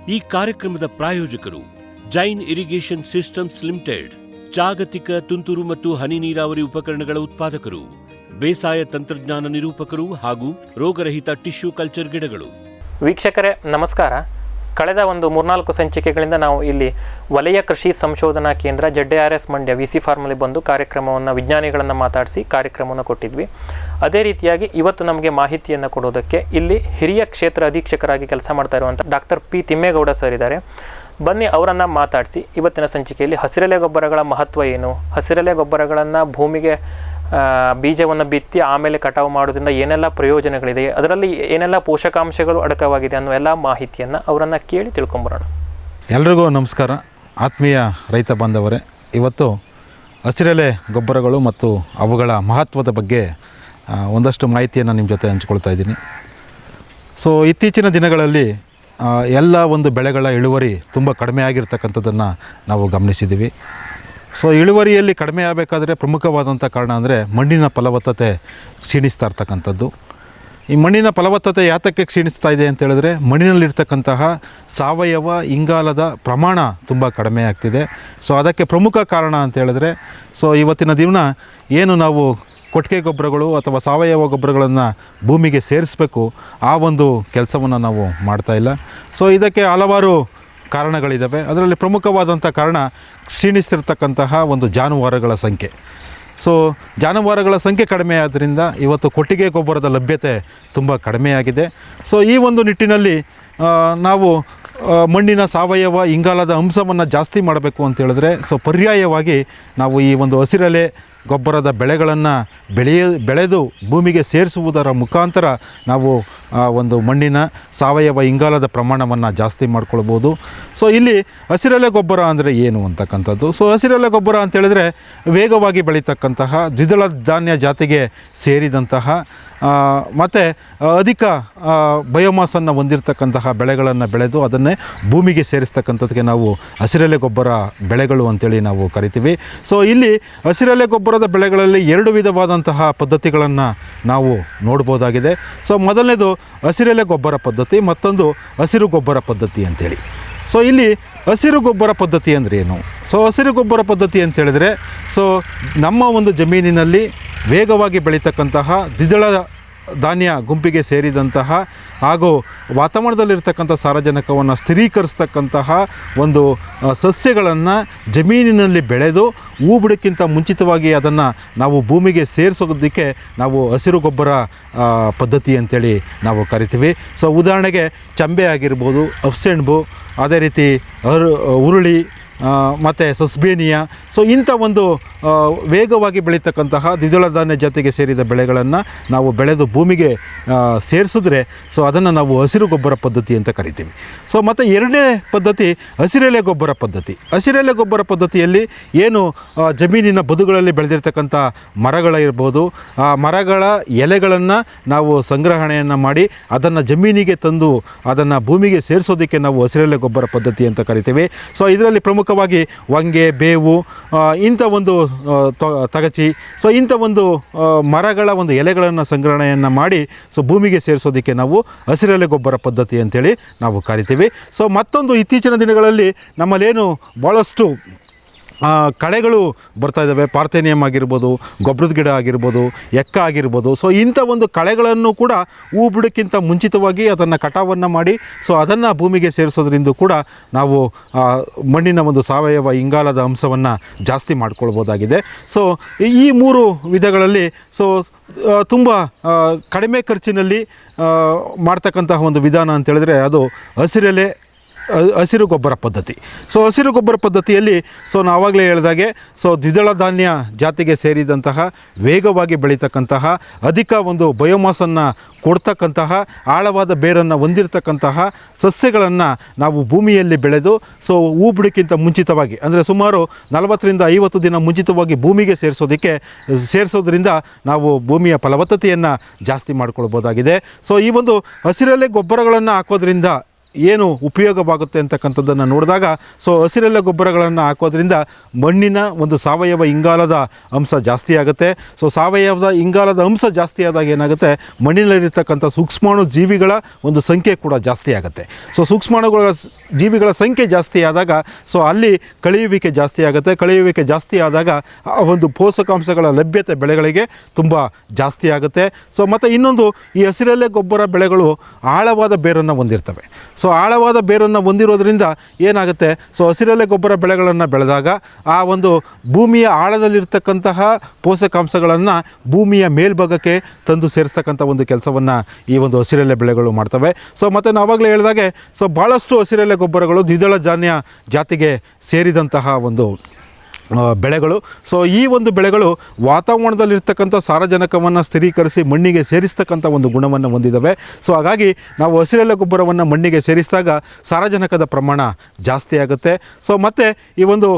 ಈ ಕಾರ್ಯಕ್ರಮದ ಪ್ರಾಯೋಜಕರು ಜೈನ್ ಇರಿಗೇಷನ್ ಸಿಸ್ಟಮ್ಸ್ ಲಿಮಿಟೆಡ್, ಜಾಗತಿಕ ತುಂತುರು ಮತ್ತು ಹನಿ ನೀರಾವರಿ ಉಪಕರಣಗಳ ಉತ್ಪಾದಕರು, ಬೇಸಾಯ ತಂತ್ರಜ್ಞಾನ ನಿರೂಪಕರು ಹಾಗೂ ರೋಗರಹಿತ ಟಿಶ್ಯೂ ಕಲ್ಚರ್ ಗಿಡಗಳು. ವೀಕ್ಷಕರೇ ನಮಸ್ಕಾರ. ಕಳೆದ ಒಂದು 3-4 ಸಂಚಿಕೆಗಳಿಂದ ನಾವು ಇಲ್ಲಿ ವಲಯ ಕೃಷಿ ಸಂಶೋಧನಾ ಕೇಂದ್ರ ZARS ಮಂಡ್ಯ VC ಫಾರ್ಮಲ್ಲಿ ಬಂದು ಕಾರ್ಯಕ್ರಮವನ್ನು ವಿಜ್ಞಾನಿಗಳನ್ನು ಮಾತಾಡಿಸಿ ಕಾರ್ಯಕ್ರಮವನ್ನು ಕೊಟ್ಟಿದ್ವಿ. ಅದೇ ರೀತಿಯಾಗಿ ಇವತ್ತು ನಮಗೆ ಮಾಹಿತಿಯನ್ನು ಕೊಡೋದಕ್ಕೆ ಇಲ್ಲಿ ಹಿರಿಯ ಕ್ಷೇತ್ರ ಅಧೀಕ್ಷಕರಾಗಿ ಕೆಲಸ ಮಾಡ್ತಾ ಇರುವಂಥ ಡಾಕ್ಟರ್ P. ತಿಮ್ಮೇಗೌಡ ಸರ್ ಇದ್ದಾರೆ. ಬನ್ನಿ ಅವರನ್ನು ಮಾತಾಡಿಸಿ ಇವತ್ತಿನ ಸಂಚಿಕೆಯಲ್ಲಿ ಹಸಿರೆಲೆ ಗೊಬ್ಬರಗಳ ಮಹತ್ವ ಏನು, ಹಸಿರೆಲೆ ಗೊಬ್ಬರಗಳನ್ನು ಭೂಮಿಗೆ ಬೀಜವನ್ನು ಬಿತ್ತಿ ಆಮೇಲೆ ಕಟಾವು ಮಾಡೋದ್ರಿಂದ ಏನೆಲ್ಲ ಪ್ರಯೋಜನಗಳಿದೆ, ಅದರಲ್ಲಿ ಏನೆಲ್ಲ ಪೋಷಕಾಂಶಗಳು ಅಡಕವಾಗಿದೆ ಅನ್ನೋ ಎಲ್ಲ ಮಾಹಿತಿಯನ್ನು ಅವರನ್ನು ಕೇಳಿ ತಿಳ್ಕೊಂಬರೋಣ. ಎಲ್ರಿಗೂ ನಮಸ್ಕಾರ. ಆತ್ಮೀಯ ರೈತ ಬಾಂಧವರೇ, ಇವತ್ತು ಹಸಿರೆಲೆ ಗೊಬ್ಬರಗಳು ಮತ್ತು ಅವುಗಳ ಮಹತ್ವದ ಬಗ್ಗೆ ಒಂದಷ್ಟು ಮಾಹಿತಿಯನ್ನು ನಿಮ್ಮ ಜೊತೆ ಹಂಚ್ಕೊಳ್ತಾ ಇದ್ದೀನಿ. ಸೊ ಇತ್ತೀಚಿನ ದಿನಗಳಲ್ಲಿ ಎಲ್ಲ ಒಂದು ಬೆಳೆಗಳ ಇಳುವರಿ ತುಂಬ ಕಡಿಮೆ ಆಗಿರ್ತಕ್ಕಂಥದ್ದನ್ನು ನಾವು ಗಮನಿಸಿದ್ದೀವಿ. ಸೊ ಇಳುವರಿಯಲ್ಲಿ ಕಡಿಮೆ ಆಗಬೇಕಾದ್ರೆ ಪ್ರಮುಖವಾದಂಥ ಕಾರಣ ಅಂದರೆ ಮಣ್ಣಿನ ಫಲವತ್ತತೆ ಕ್ಷೀಣಿಸ್ತಾ ಇರ್ತಕ್ಕಂಥದ್ದು. ಈ ಮಣ್ಣಿನ ಫಲವತ್ತತೆ ಯಾತಕ್ಕೆ ಕ್ಷೀಣಿಸ್ತಾ ಇದೆ ಅಂತ ಹೇಳಿದ್ರೆ, ಮಣ್ಣಿನಲ್ಲಿರ್ತಕ್ಕಂತಹ ಸಾವಯವ ಇಂಗಾಲದ ಪ್ರಮಾಣ ತುಂಬ ಕಡಿಮೆ ಆಗ್ತಿದೆ. ಸೊ ಅದಕ್ಕೆ ಪ್ರಮುಖ ಕಾರಣ ಅಂತ ಹೇಳಿದ್ರೆ, ಸೊ ಇವತ್ತಿನ ದಿನ ಏನು ನಾವು ಕೊಟ್ಟಿಗೆ ಗೊಬ್ಬರಗಳು ಅಥವಾ ಸಾವಯವ ಗೊಬ್ಬರಗಳನ್ನು ಭೂಮಿಗೆ ಸೇರಿಸಬೇಕು, ಆ ಒಂದು ಕೆಲಸವನ್ನು ನಾವು ಮಾಡ್ತಾಯಿಲ್ಲ. ಸೊ ಇದಕ್ಕೆ ಹಲವಾರು ಕಾರಣಗಳಿದ್ದಾವೆ. ಅದರಲ್ಲಿ ಪ್ರಮುಖವಾದಂಥ ಕಾರಣ ಕ್ಷೀಣಿಸ್ತಿರ್ತಕ್ಕಂತಹ ಒಂದು ಜಾನುವಾರುಗಳ ಸಂಖ್ಯೆ. ಸೊ ಜಾನುವಾರುಗಳ ಸಂಖ್ಯೆ ಕಡಿಮೆ ಆದ್ದರಿಂದ ಇವತ್ತು ಕೊಟ್ಟಿಗೆ ಗೊಬ್ಬರದ ಲಭ್ಯತೆ ತುಂಬ ಕಡಿಮೆಯಾಗಿದೆ. ಸೊ ಈ ಒಂದು ನಿಟ್ಟಿನಲ್ಲಿ ನಾವು ಮಣ್ಣಿನ ಸಾವಯವ ಇಂಗಾಲದ ಅಂಶವನ್ನು ಜಾಸ್ತಿ ಮಾಡಬೇಕು ಅಂತ ಹೇಳಿದ್ರೆ, ಸೊ ಪರ್ಯಾಯವಾಗಿ ನಾವು ಈ ಒಂದು ಹಸಿರೆಲೆ ಗೊಬ್ಬರದ ಬೆಳೆಗಳನ್ನು ಬೆಳೆದು ಭೂಮಿಗೆ ಸೇರಿಸುವುದರ ಮುಖಾಂತರ ನಾವು ಒಂದು ಮಣ್ಣಿನ ಸಾವಯವ ಇಂಗಾಲದ ಪ್ರಮಾಣವನ್ನು ಜಾಸ್ತಿ ಮಾಡ್ಕೊಳ್ಬೋದು. ಸೊ ಇಲ್ಲಿ ಹಸಿರೆಲೆ ಗೊಬ್ಬರ ಅಂದರೆ ಏನು ಅಂತಕ್ಕಂಥದ್ದು. ಸೊ ಹಸಿರೆಲೆ ಗೊಬ್ಬರ ಅಂತೇಳಿದ್ರೆ ವೇಗವಾಗಿ ಬೆಳೀತಕ್ಕಂತಹ ದ್ವಿದಳ ಧಾನ್ಯ ಜಾತಿಗೆ ಸೇರಿದಂತಹ ಮತ್ತು ಅಧಿಕ ಬಯೋಮಾಸನ್ನು ಹೊಂದಿರತಕ್ಕಂತಹ ಬೆಳೆಗಳನ್ನು ಬೆಳೆದು ಅದನ್ನೇ ಭೂಮಿಗೆ ಸೇರಿಸ್ತಕ್ಕಂಥದ್ದಕ್ಕೆ ನಾವು ಹಸಿರೆಲೆ ಗೊಬ್ಬರ ಬೆಳೆಗಳು ಅಂತೇಳಿ ನಾವು ಕರಿತೀವಿ. ಸೊ ಇಲ್ಲಿ ಹಸಿರೆಲೆ ಗೊಬ್ಬರದ ಬೆಳೆಗಳಲ್ಲಿ 2 ವಿಧವಾದಂತಹ ಪದ್ಧತಿಗಳನ್ನು ನಾವು ನೋಡ್ಬೋದಾಗಿದೆ. ಸೊ ಮೊದಲನೇದು ಹಸಿರೆಲೆ ಗೊಬ್ಬರ ಪದ್ಧತಿ, ಮತ್ತೊಂದು ಹಸಿರು ಗೊಬ್ಬರ ಪದ್ಧತಿ ಅಂಥೇಳಿ. ಸೊ ಇಲ್ಲಿ ಹಸಿರು ಗೊಬ್ಬರ ಪದ್ಧತಿ ಅಂದರೆ ಏನು? ಸೊ ಹಸಿರು ಗೊಬ್ಬರ ಪದ್ಧತಿ ಅಂತೇಳಿದರೆ, ಸೊ ನಮ್ಮ ಒಂದು ಜಮೀನಿನಲ್ಲಿ ವೇಗವಾಗಿ ಬೆಳೀತಕ್ಕಂತಹ ದ್ವಿದಳ ಧಾನ್ಯ ಗುಂಪಿಗೆ ಸೇರಿದಂತಹ ಹಾಗೂ ವಾತಾವರಣದಲ್ಲಿರ್ತಕ್ಕಂಥ ಸಾರಜನಕವನ್ನು ಸ್ಥಿರೀಕರಿಸ್ತಕ್ಕಂತಹ ಒಂದು ಸಸ್ಯಗಳನ್ನು ಜಮೀನಿನಲ್ಲಿ ಬೆಳೆದು ಹೂ ಬಿಡೋಕ್ಕಿಂತ ಮುಂಚಿತವಾಗಿ ಅದನ್ನು ನಾವು ಭೂಮಿಗೆ ಸೇರಿಸೋದಕ್ಕೆ ನಾವು ಹಸಿರು ಗೊಬ್ಬರ ಪದ್ಧತಿ ಅಂತೇಳಿ ನಾವು ಕರಿತೀವಿ. ಸೊ ಉದಾಹರಣೆಗೆ ಚಂಬೆ ಆಗಿರ್ಬೋದು, ಅಫ್ಸೆಣ್ಬು, ಅದೇ ರೀತಿ ಹುರುಳಿ ಮತ್ತು ಸಸ್ಬೇನಿಯಾ. ಸೊ ಇಂಥ ಒಂದು ವೇಗವಾಗಿ ಬೆಳೀತಕ್ಕಂತಹ ದ್ವಿದಳ ಧಾನ್ಯ ಜಾತಿಗೆ ಸೇರಿದ ಬೆಳೆಗಳನ್ನು ನಾವು ಬೆಳೆದು ಭೂಮಿಗೆ ಸೇರಿಸಿದ್ರೆ ಸೊ ಅದನ್ನು ನಾವು ಹಸಿರು ಗೊಬ್ಬರ ಪದ್ಧತಿ ಅಂತ ಕರಿತೀವಿ. ಸೊ ಮತ್ತು 2ನೇ ಪದ್ಧತಿ ಹಸಿರೆಲೆ ಗೊಬ್ಬರ ಪದ್ಧತಿ. ಹಸಿರೆಲೆ ಗೊಬ್ಬರ ಪದ್ಧತಿಯಲ್ಲಿ ಏನು ಜಮೀನಿನ ಬದುಗಳಲ್ಲಿ ಬೆಳೆದಿರ್ತಕ್ಕಂಥ ಮರಗಳಿರ್ಬೋದು, ಆ ಮರಗಳ ಎಲೆಗಳನ್ನು ನಾವು ಸಂಗ್ರಹಣೆಯನ್ನು ಮಾಡಿ ಅದನ್ನು ಜಮೀನಿಗೆ ತಂದು ಅದನ್ನು ಭೂಮಿಗೆ ಸೇರಿಸೋದಕ್ಕೆ ನಾವು ಹಸಿರೆಲೆ ಗೊಬ್ಬರ ಪದ್ಧತಿ ಅಂತ ಕರಿತೀವಿ. ಸೊ ಇದರಲ್ಲಿ ಪ್ರಮುಖವಾಗಿ ಹೊಂಗೆ, ಬೇವು, ಇಂಥ ಒಂದು ತಗಚಿ, ಸೊ ಇಂಥ ಒಂದು ಮರಗಳ ಒಂದು ಎಲೆಗಳನ್ನು ಸಂಗ್ರಹಣೆಯನ್ನು ಮಾಡಿ ಸೊ ಭೂಮಿಗೆ ಸೇರಿಸೋದಕ್ಕೆ ನಾವು ಹಸಿರೆಲೆ ಗೊಬ್ಬರ ಪದ್ಧತಿ ಅಂತೇಳಿ ನಾವು ಕರಿತೀವಿ. ಸೊ ಮತ್ತೊಂದು ಇತ್ತೀಚಿನ ದಿನಗಳಲ್ಲಿ ನಮ್ಮಲ್ಲೇನು ಭಾಳಷ್ಟು ಕಳೆಗಳು ಬರ್ತಾ ಇದ್ದಾವೆ. ಪಾರ್ಥೇನಿಯಂ ಆಗಿರ್ಬೋದು, ಗೊಬ್ಬರದ ಗಿಡ ಆಗಿರ್ಬೋದು, ಎಕ್ಕ ಆಗಿರ್ಬೋದು. ಸೊ ಇಂಥ ಒಂದು ಕಳೆಗಳನ್ನು ಕೂಡ ಹೂ ಬಿಡೋಕ್ಕಿಂತ ಮುಂಚಿತವಾಗಿ ಅದನ್ನು ಕಟಾವನ್ನು ಮಾಡಿ ಸೊ ಅದನ್ನು ಭೂಮಿಗೆ ಸೇರಿಸೋದ್ರಿಂದ ಕೂಡ ನಾವು ಮಣ್ಣಿನ ಒಂದು ಸಾವಯವ ಇಂಗಾಲದ ಅಂಶವನ್ನು ಜಾಸ್ತಿ ಮಾಡ್ಕೊಳ್ಬೋದಾಗಿದೆ. ಸೊ ಈ 3 ವಿಧಗಳಲ್ಲಿ ಸೊ ತುಂಬ ಕಡಿಮೆ ಖರ್ಚಿನಲ್ಲಿ ಮಾಡ್ತಕ್ಕಂತಹ ಒಂದು ವಿಧಾನ ಅಂತೇಳಿದ್ರೆ ಅದು ಹಸಿರು ಗೊಬ್ಬರ ಪದ್ಧತಿ. ಸೊ ಹಸಿರು ಗೊಬ್ಬರ ಪದ್ಧತಿಯಲ್ಲಿ ಸೊ ನಾವು ಆವಾಗಲೇ ಹೇಳಿದಾಗೆ ಸೊ ದ್ವಿದಳ ಧಾನ್ಯ ಜಾತಿಗೆ ಸೇರಿದಂತಹ ವೇಗವಾಗಿ ಬೆಳೀತಕ್ಕಂತಹ ಅಧಿಕ ಒಂದು ಬಯೋಮಾಸನ್ನು ಕೊಡ್ತಕ್ಕಂತಹ ಆಳವಾದ ಬೇರನ್ನು ಹೊಂದಿರತಕ್ಕಂತಹ ಸಸ್ಯಗಳನ್ನು ನಾವು ಭೂಮಿಯಲ್ಲಿ ಬೆಳೆದು ಸೊ ಹೂ ಬಿಡೋಕ್ಕಿಂತ ಮುಂಚಿತವಾಗಿ ಅಂದರೆ ಸುಮಾರು 40ರಿಂದ 50 ದಿನ ಮುಂಚಿತವಾಗಿ ಭೂಮಿಗೆ ಸೇರಿಸೋದ್ರಿಂದ ನಾವು ಭೂಮಿಯ ಫಲವತ್ತತೆಯನ್ನು ಜಾಸ್ತಿ ಮಾಡ್ಕೊಳ್ಬೋದಾಗಿದೆ. ಸೊ ಈ ಒಂದು ಹಸಿರೆಲೆ ಗೊಬ್ಬರಗಳನ್ನು ಹಾಕೋದ್ರಿಂದ ಏನು ಉಪಯೋಗವಾಗುತ್ತೆ ಅಂತಕ್ಕಂಥದ್ದನ್ನು ನೋಡಿದಾಗ ಸೊ ಹಸಿರೆಲೆ ಗೊಬ್ಬರಗಳನ್ನು ಹಾಕೋದ್ರಿಂದ ಮಣ್ಣಿನ ಒಂದು ಸಾವಯವ ಇಂಗಾಲದ ಅಂಶ ಜಾಸ್ತಿ ಆಗುತ್ತೆ. ಸೊ ಸಾವಯವದ ಇಂಗಾಲದ ಅಂಶ ಜಾಸ್ತಿ ಆದಾಗ ಏನಾಗುತ್ತೆ, ಮಣ್ಣಿನಲ್ಲಿರ್ತಕ್ಕಂಥ ಸೂಕ್ಷ್ಮಾಣು ಜೀವಿಗಳ ಒಂದು ಸಂಖ್ಯೆ ಕೂಡ ಜಾಸ್ತಿ ಆಗುತ್ತೆ. ಸೊ ಸೂಕ್ಷ್ಮಾಣುಗಳ ಜೀವಿಗಳ ಸಂಖ್ಯೆ ಜಾಸ್ತಿ ಆದಾಗ ಸೊ ಅಲ್ಲಿ ಕಳೆಯುವಿಕೆ ಜಾಸ್ತಿ ಆಗುತ್ತೆ. ಕಳೆಯುವಿಕೆ ಜಾಸ್ತಿ ಆದಾಗ ಆ ಒಂದು ಪೋಷಕಾಂಶಗಳ ಲಭ್ಯತೆ ಬೆಳೆಗಳಿಗೆ ತುಂಬ ಜಾಸ್ತಿ ಆಗುತ್ತೆ. ಸೊ ಮತ್ತು ಇನ್ನೊಂದು, ಈ ಹಸಿರೆಲೆ ಗೊಬ್ಬರ ಬೆಳೆಗಳು ಆಳವಾದ ಬೇರನ್ನು ಹೊಂದಿರ್ತವೆ. ಸೊ ಆಳವಾದ ಬೇರನ್ನು ಹೊಂದಿರೋದ್ರಿಂದ ಏನಾಗುತ್ತೆ, ಸೊ ಹಸಿರೆಲೆ ಗೊಬ್ಬರ ಬೆಳೆಗಳನ್ನು ಬೆಳೆದಾಗ ಆ ಒಂದು ಭೂಮಿಯ ಆಳದಲ್ಲಿರ್ತಕ್ಕಂತಹ ಪೋಷಕಾಂಶಗಳನ್ನು ಭೂಮಿಯ ಮೇಲ್ಭಾಗಕ್ಕೆ ತಂದು ಸೇರಿಸ್ತಕ್ಕಂಥ ಒಂದು ಕೆಲಸವನ್ನು ಈ ಒಂದು ಹಸಿರೆಲೆ ಬೆಳೆಗಳು ಮಾಡ್ತವೆ. ಸೊ ಮತ್ತು ನಾವಾಗಲೇ ಹೇಳಿದಾಗೆ ಸೊ ಭಾಳಷ್ಟು ಹಸಿರೆಲೆ ಗೊಬ್ಬರಗಳು ದ್ವಿದಳ ಧಾನ್ಯ ಜಾತಿಗೆ ಸೇರಿದಂತಹ ಒಂದು ಬೆಳೆಗಳು. ಸೊ ಈ ಒಂದು ಬೆಳೆಗಳು ವಾತಾವರಣದಲ್ಲಿರ್ತಕ್ಕಂಥ ಸಾರಜನಕವನ್ನು ಸ್ಥಿರೀಕರಿಸಿ ಮಣ್ಣಿಗೆ ಸೇರಿಸ್ತಕ್ಕಂಥ ಒಂದು ಗುಣವನ್ನು ಹೊಂದಿದ್ದಾವೆ. ಸೊ ಹಾಗಾಗಿ ನಾವು ಹಸಿರೆಲೆ ಗೊಬ್ಬರವನ್ನು ಮಣ್ಣಿಗೆ ಸೇರಿಸಿದಾಗ ಸಾರಜನಕದ ಪ್ರಮಾಣ ಜಾಸ್ತಿ ಆಗುತ್ತೆ. ಸೊ ಮತ್ತು ಈ ಒಂದು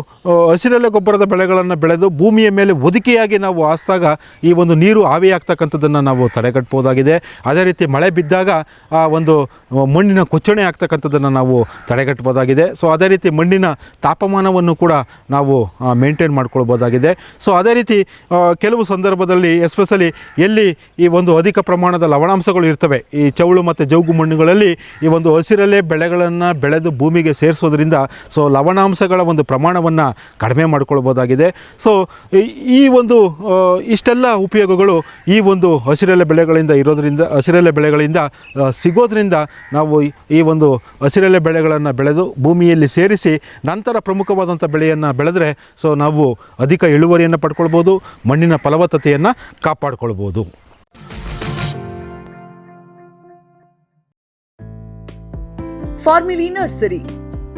ಹಸಿರೆಲೆ ಗೊಬ್ಬರದ ಬೆಳೆಗಳನ್ನು ಬೆಳೆದು ಭೂಮಿಯ ಮೇಲೆ ಒದಿಕೆಯಾಗಿ ನಾವು ಹಾಸಿದಾಗ ಈ ಒಂದು ನೀರು ಆವಿಯಾಗ್ತಕ್ಕಂಥದ್ದನ್ನು ನಾವು ತಡೆಗಟ್ಟಬಹುದಾಗಿದೆ. ಅದೇ ರೀತಿ ಮಳೆ ಬಿದ್ದಾಗ ಆ ಒಂದು ಮಣ್ಣಿನ ಕೊಚ್ಚಣೆ ಆಗ್ತಕ್ಕಂಥದ್ದನ್ನು ನಾವು ತಡೆಗಟ್ಟಬಹುದಾಗಿದೆ. ಸೊ ಅದೇ ರೀತಿ ಮಣ್ಣಿನ ತಾಪಮಾನವನ್ನು ಕೂಡ ನಾವು ಮೇಂಟೈನ್ ಮಾಡ್ಕೊಳ್ಬೋದಾಗಿದೆ. ಸೊ ಅದೇ ರೀತಿ ಕೆಲವು ಸಂದರ್ಭದಲ್ಲಿ ಎಸ್ಪೆಷಲಿ ಎಲ್ಲಿ ಈ ಒಂದು ಅಧಿಕ ಪ್ರಮಾಣದ ಲವಣಾಂಶಗಳು ಇರ್ತವೆ, ಈ ಚೌಳು ಮತ್ತು ಜೌಗು ಮಣ್ಣುಗಳಲ್ಲಿ ಈ ಒಂದು ಹಸಿರೆಲೆ ಬೆಳೆಗಳನ್ನು ಬೆಳೆದು ಭೂಮಿಗೆ ಸೇರಿಸೋದ್ರಿಂದ ಸೊ ಲವಣಾಂಶಗಳ ಒಂದು ಪ್ರಮಾಣವನ್ನು ಕಡಿಮೆ ಮಾಡ್ಕೊಳ್ಬೋದಾಗಿದೆ. ಸೊ ಈ ಒಂದು ಇಷ್ಟೆಲ್ಲ ಉಪಯೋಗಗಳು ಈ ಒಂದು ಹಸಿರೆಲೆ ಬೆಳೆಗಳಿಂದ ಇರೋದ್ರಿಂದ, ಹಸಿರೆಲೆ ಬೆಳೆಗಳಿಂದ ಸಿಗೋದ್ರಿಂದ ನಾವು ಈ ಒಂದು ಹಸಿರೆಲೆ ಬೆಳೆಗಳನ್ನು ಬೆಳೆದು ಭೂಮಿಯಲ್ಲಿ ಸೇರಿಸಿ ನಂತರ ಪ್ರಮುಖವಾದಂಥ ಬೆಳೆಯನ್ನು ಬೆಳೆದರೆ ಸೊ ನಾವು ಅಧಿಕ ಇಳುವರಿಯನ್ನು ಪಡ್ಕೊಳ್ಬೋದು, ಮಣ್ಣಿನ ಫಲವತ್ತತೆಯನ್ನು ಕಾಪಾಡಿಕೊಳ್ಬೋದು. ಫಾರ್ಮಿಲಿ ನರ್ಸರಿ,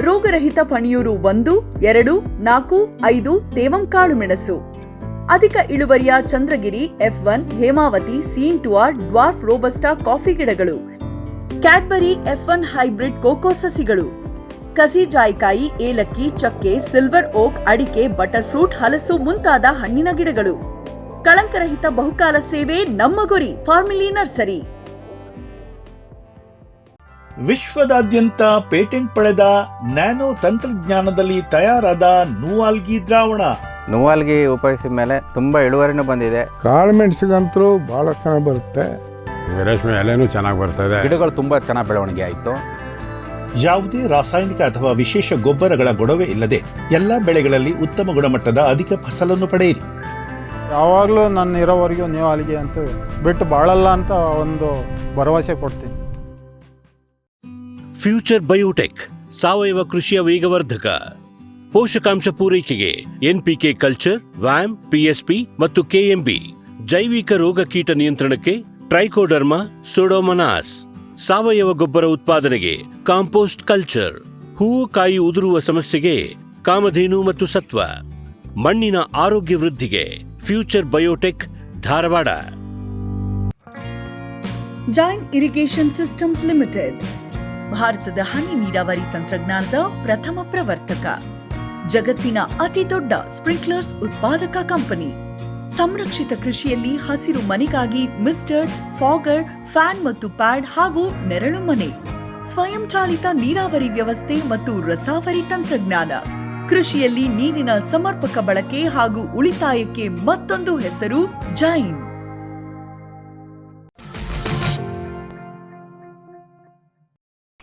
ರೋಗರಹಿತ ಪಣಿಯೂರು 1, 2, 4, 5 ತೇವಂ ಕಾಳು ಮೆಣಸು, ಅಧಿಕ ಇಳುವರಿಯ Chandragiri F1, Hemavathi, C/R, dwarf robusta coffee ಗಿಡಗಳು, ಕ್ಯಾಡ್ಬರಿ F1 ಹೈಬ್ರಿಡ್ ಕೋಕೋ ಸಸಿಗಳು, ಕಸಿ ಜಾಯಿಕಾಯಿ, ಏಲಕ್ಕಿ, ಚಕ್ಕೆ, ಸಿಲ್ವರ್ ಓಕ್, ಅಡಿಕೆ, ಬಟರ್ ಫ್ರೂಟ್, ಹಲಸು ಮುಂತಾದ ಹಣ್ಣಿನ ಗಿಡಗಳು. ಕಳಂಕರಹಿತ ಬಹುಕಾಲ ಸೇವೆ ನಮ್ಮ ಗುರಿ. ಫಾರ್ಮಿಲಿ ನರ್ಸರಿ. ವಿಶ್ವದಾದ್ಯಂತ ಪೇಟೆಂಟ್ ಪಡೆದ ನ್ಯಾನೋ ತಂತ್ರಜ್ಞಾನದಲ್ಲಿ ತಯಾರಾದ ನೂವಾಲ್ಗಿ ದ್ರಾವಣ. ನೂವಾಲ್ಗಿ ಉಪಯೋಗಿಸಿದ ಮೇಲೆ ತುಂಬ ಇಳುವರಿನೂ ಬಂದಿದೆ. ಕಾಳು ಮೆಣಸಿಗಂತೂ ಭಾಳ ಚೆನ್ನಾಗಿ ಬರುತ್ತೆ. ರೇಷ್ಮೆ ಎಲೆನೂ ಚೆನ್ನಾಗಿ ಬರ್ತದೆ. ಗಿಡಗಳು ತುಂಬ ಚೆನ್ನಾಗಿ ಬೆಳವಣಿಗೆ ಆಯಿತು. ಯಾವುದೇ ರಾಸಾಯನಿಕ ಅಥವಾ ವಿಶೇಷ ಗೊಬ್ಬರಗಳ ಗೊಡವೆ ಇಲ್ಲದೆ ಎಲ್ಲ ಬೆಳೆಗಳಲ್ಲಿ ಉತ್ತಮ ಗುಣಮಟ್ಟದ ಅಧಿಕ ಫಸಲನ್ನು ಪಡೆಯಿರಿ. ಯಾವಾಗಲೂ ನನ್ನ ಇರೋವರೆಗೂ ನೀವು ಅಲ್ಲಿಗೆ ಅಂತ ಬಿಟ್ಟು ಬಾಳಲ್ಲ ಅಂತ ಒಂದು ಭರವಸೆ ಕೊಡ್ತೀನಿ. ಫ್ಯೂಚರ್ ಬಯೋಟೆಕ್ ಸಾವಯವ ಕೃಷಿಯ ವೇಗವರ್ಧಕ. ಪೋಷಕಾಂಶ ಪೂರೈಕೆಗೆ NPK ಕಲ್ಚರ್, ವ್ಯಾಮ್, PSP ಮತ್ತು KMB. ಜೈವಿಕ ರೋಗ ಕೀಟ ನಿಯಂತ್ರಣಕ್ಕೆ ಟ್ರೈಕೋಡರ್ಮಾ, ಸೂಡೋಮೊನಾಸ್. ಸಾವಯವ ಗೊಬ್ಬರ ಉತ್ಪಾದನೆಗೆ ಕಾಂಪೋಸ್ಟ್ ಕಲ್ಚರ್. ಹೂವು ಕಾಯಿ ಉದುರುವ ಸಮಸ್ಯೆಗೆ ಕಾಮಧೇನು ಮತ್ತು ಸತ್ವ. ಮಣ್ಣಿನ ಆರೋಗ್ಯ ವೃದ್ಧಿಗೆ future biotech, Dharwad. Jain irrigation systems limited, ಭಾರತದ ಹನಿ ನೀರಾವರಿ ತಂತ್ರಜ್ಞಾನದ ಪ್ರಥಮ ಪ್ರವರ್ತಕ, ಜಗತ್ತಿನ ಅತಿ ದೊಡ್ಡ ಸ್ಪ್ರಿಂಕ್ಲರ್ಸ್ ಉತ್ಪಾದಕ ಕಂಪನಿ. ಸಂರಕ್ಷಿತ ಕೃಷಿಯಲ್ಲಿ ಹಸಿರು ಮನೆಗಾಗಿ ಮಿಸ್ಟರ್, ಫಾಗರ್, ಫ್ಯಾನ್ ಮತ್ತು ಪ್ಯಾಡ್ ಹಾಗೂ ನೆರಳು ಮನೆ, ಸ್ವಯಂ ಚಾಲಿತ ನೀರಾವರಿ ವ್ಯವಸ್ಥೆ ಮತ್ತು ರಸಾವರಿ ತಂತ್ರಜ್ಞಾನ. ಕೃಷಿಯಲ್ಲಿ ನೀರಿನ ಸಮರ್ಪಕ ಬಳಕೆ ಹಾಗೂ ಉಳಿತಾಯಕ್ಕೆ ಮತ್ತೊಂದು ಹೆಸರು ಜೈನ್.